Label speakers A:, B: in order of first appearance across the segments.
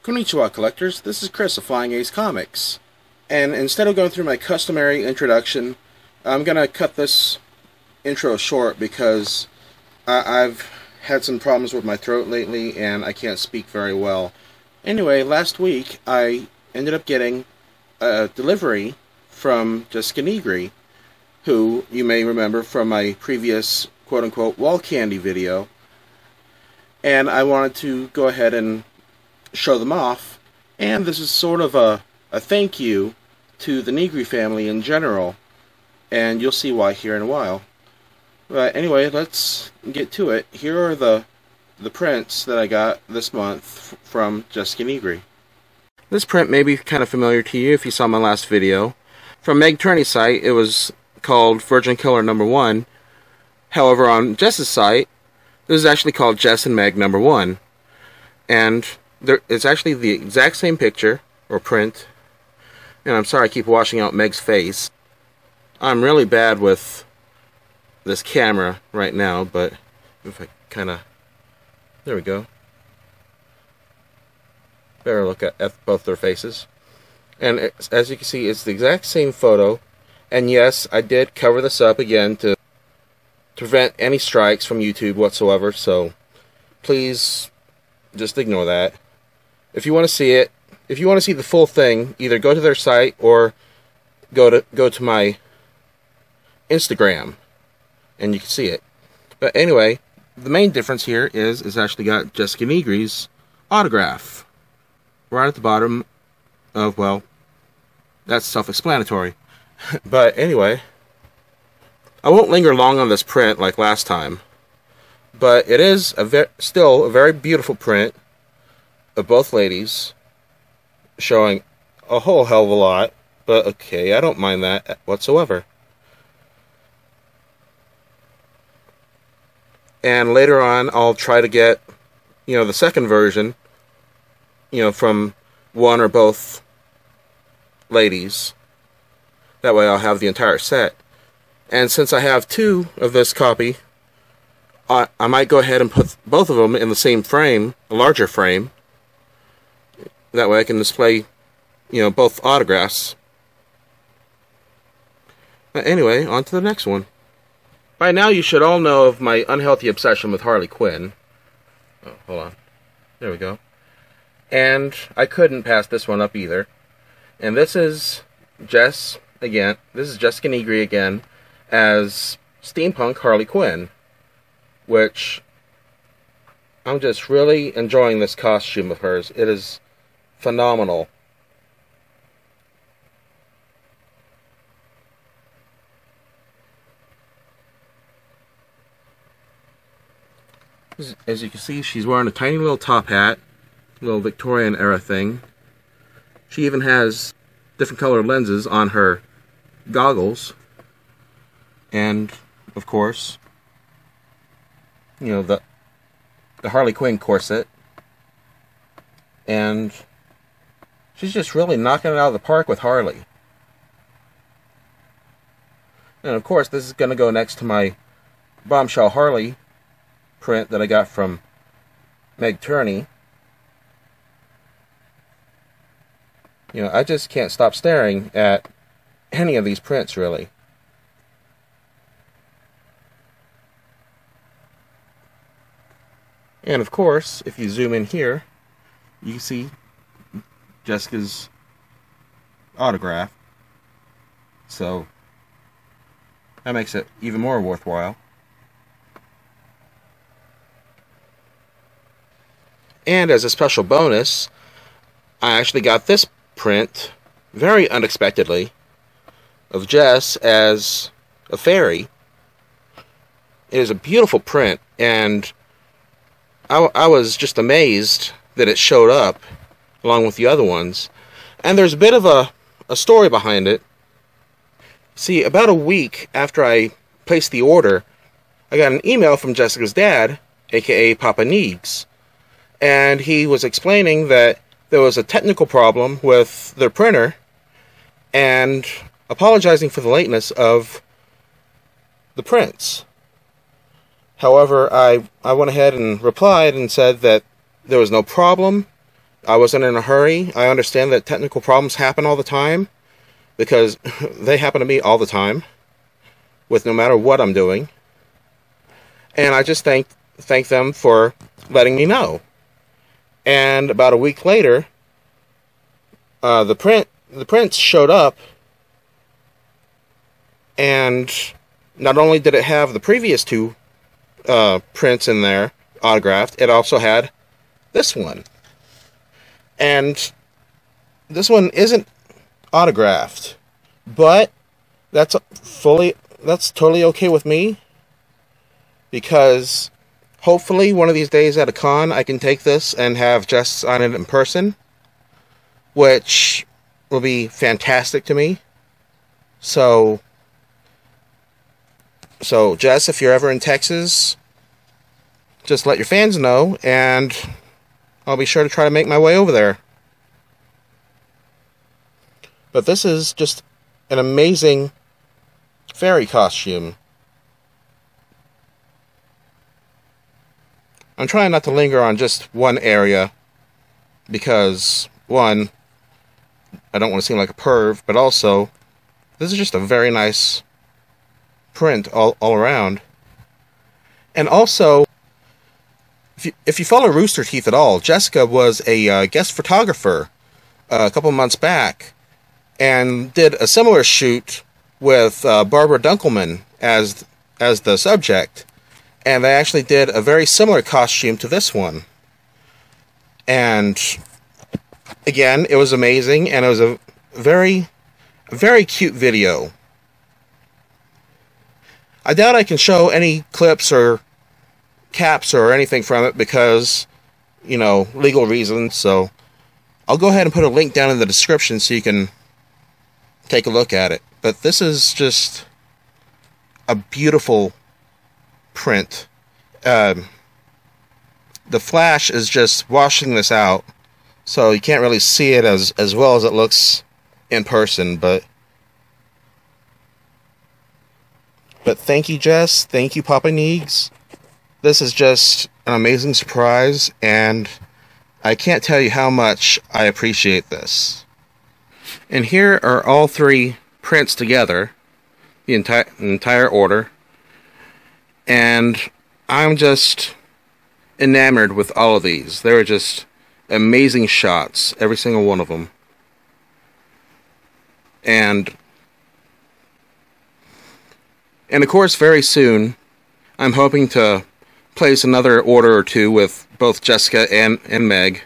A: Konnichiwa collectors, this is Chris of FlyingAceCMX, and instead of going through my customary introduction, I'm going to cut this intro short because I've had some problems with my throat lately and I can't speak very well. Anyway, last week I ended up getting a delivery from Jessica Nigri, who you may remember from my previous quote-unquote wall candy video, and I wanted to go ahead and show them off, and this is sort of a thank you to the Nigri family in general, and you'll see why here in a while. But anyway, let's get to it. Here are the prints that I got this month from Jessica Nigri. This print may be kind of familiar to you if you saw my last video. From Meg Turney's site, it was called Virgin Killer number 1. However, on Jess's site, this is actually called Jess and Meg number 1. And it's actually the exact same picture, or print. And I'm sorry I keep washing out Meg's face. I'm really bad with this camera right now, but if I kind of... There we go. Better look at both their faces. And as you can see, it's the exact same photo. And yes, I did cover this up again to prevent any strikes from YouTube whatsoever, so please just ignore that. If you want to see it, if you want to see the full thing, either go to their site or go to my Instagram, and you can see it. But anyway, the main difference here is it's actually got Jessica Nigri's autograph right at the bottom of, well, that's self-explanatory. But anyway, I won't linger long on this print like last time, but it is still a very beautiful print of both ladies, showing a whole hell of a lot, but okay, I don't mind that whatsoever. And later on, I'll try to get, the second version, from one or both ladies. That way I'll have the entire set. And since I have two of this copy, I might go ahead and put both of them in the same frame, a larger frame. That way I can display, both autographs. But anyway, on to the next one. By now you should all know of my unhealthy obsession with Harley Quinn. Oh, hold on. There we go. And I couldn't pass this one up either. And this is Jess again. This is Jessica Nigri again as Steampunk Harley Quinn, which I'm just really enjoying this costume of hers. It is phenomenal. As you can see, she's wearing a tiny little top hat, little Victorian era thing. She even has different colored lenses on her goggles. And, of course, the Harley Quinn corset. And she's just really knocking it out of the park with Harley. And, of course, this is going to go next to my Bombshell Harley print that I got from Meg Turney. I just can't stop staring at any of these prints, really. And of course, if you zoom in here, you can see Jessica's autograph. So that makes it even more worthwhile. And as a special bonus, I actually got this print, very unexpectedly, of Jess as a Faerie. It is a beautiful print, and I was just amazed that it showed up along with the other ones. And there's a bit of a story behind it. See, about a week after I placed the order, I got an email from Jessica's dad, aka Papa Neegs. And he was explaining that there was a technical problem with their printer and apologizing for the lateness of the prints. However, I went ahead and replied and said that there was no problem I wasn't in a hurry. I understand that technical problems happen all the time, because they happen to me all the time, with no matter what I'm doing. And I just thank them for letting me know. And about a week later, the prints showed up, and not only did it have the previous two prints in there autographed, it also had this one. And this one isn't autographed, but that's totally okay with me, because hopefully one of these days at a con I can take this and have Jess sign it in person, which will be fantastic to me. So Jess, if you're ever in Texas, just let your fans know, and I'll be sure to try to make my way over there. But this is just an amazing Faerie costume. I'm trying not to linger on just one area, because, one, I don't want to seem like a perv, but also, this is just a very nice print all around. And also, if you follow Rooster Teeth at all, Jessica was a guest photographer a couple months back, and did a similar shoot with Barbara Dunkelman as the subject, and they actually did a very similar costume to this one. And again, it was amazing, and it was a very cute video. I doubt I can show any clips or caps or anything from it because, you know, legal reasons, so I'll go ahead and put a link down in the description so you can take a look at it. But this is just a beautiful print. The flash is just washing this out, so you can't really see it as well as it looks in person, but thank you, Jess. Thank you, Papa Neegs. This is just an amazing surprise, and I can't tell you how much I appreciate this. And here are all three prints together, the entire order, and I'm just enamored with all of these. They were just amazing shots, every single one of them. And of course, very soon, I'm hoping to place another order or two with both Jessica and Meg.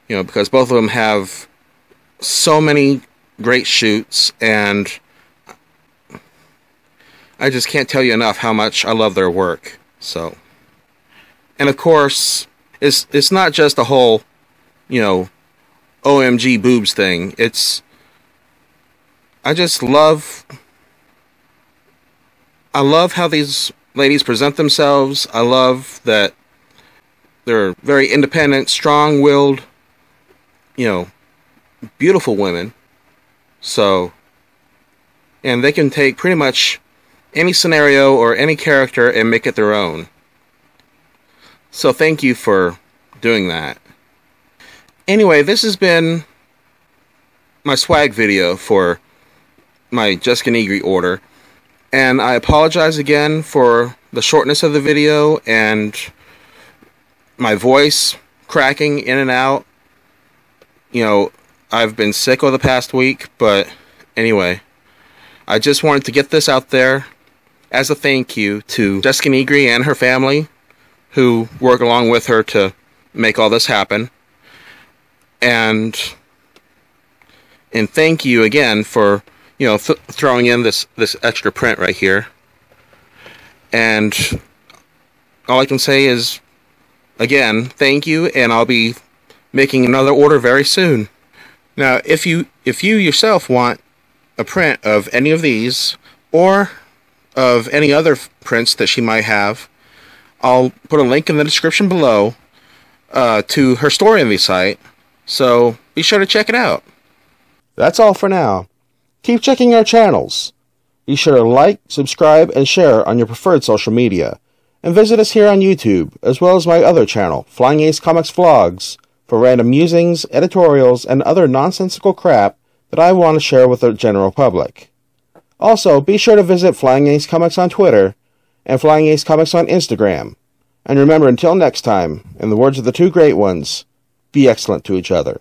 A: You know, because both of them have so many great shoots, and I just can't tell you enough how much I love their work. So, and of course, it's not just a whole, you know, OMG boobs thing. I love how these ladies present themselves. I love that they're very independent, strong-willed, you know, beautiful women. So, and they can take pretty much any scenario or any character and make it their own. So thank you for doing that. Anyway, this has been my swag video for my Jessica Nigri order. And I apologize again for the shortness of the video and my voice cracking in and out. You know, I've been sick over the past week, but anyway, I just wanted to get this out there as a thank you to Jessica Nigri and her family, who work along with her to make all this happen. And thank you again for, you know, throwing in this extra print right here. And all I can say is, again, thank you, and I'll be making another order very soon. Now, if you yourself want a print of any of these, or of any other prints that she might have, I'll put a link in the description below to her Story Envy site, so be sure to check it out. That's all for now. Keep checking our channels. Be sure to like, subscribe, and share on your preferred social media. And visit us here on YouTube, as well as my other channel, FlyingAceCMX Vlogs, for for random musings, editorials, and other nonsensical crap that I want to share with the general public. Also, be sure to visit FlyingAceCMX on Twitter and FlyingAceCMX on Instagram. And remember, until next time, in the words of the two great ones, be excellent to each other.